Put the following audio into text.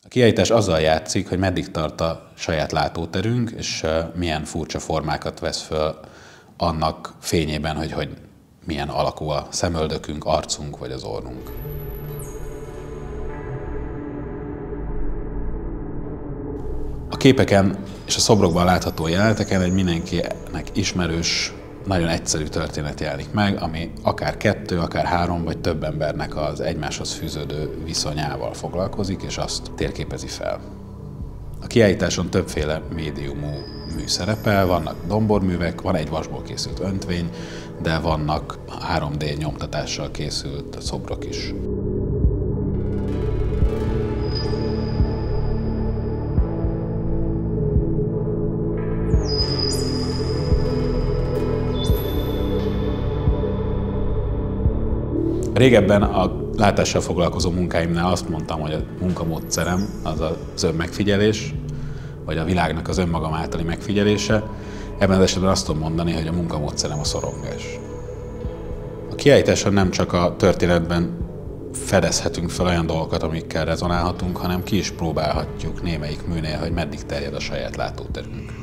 A kiállítás azzal játszik, hogy meddig tart a saját látóterünk, és milyen furcsa formákat vesz föl annak fényében, hogy milyen alakú a szemöldökünk, arcunk vagy az orrunk. A képeken és a szobrokban látható jeleneteken egy mindenkinek ismerős, nagyon egyszerű történet jelenik meg, ami akár 2, akár 3 vagy több embernek az egymáshoz fűződő viszonyával foglalkozik, és azt térképezi fel. A kiállításon többféle médiumú mű szerepel, vannak domborművek, van egy vasból készült öntvény, de vannak 3D nyomtatással készült szobrok is. Régebben a látással foglalkozó munkáimnál azt mondtam, hogy a munkamódszerem az az önmegfigyelés, vagy a világnak az önmagam általi megfigyelése. Ebben az esetben azt tudom mondani, hogy a munkamódszerem a szorongás. A kiállításon nem csak a történetben fedezhetünk fel olyan dolgokat, amikkel rezonálhatunk, hanem ki is próbálhatjuk némelyik műnél, hogy meddig terjed a saját látóterünk.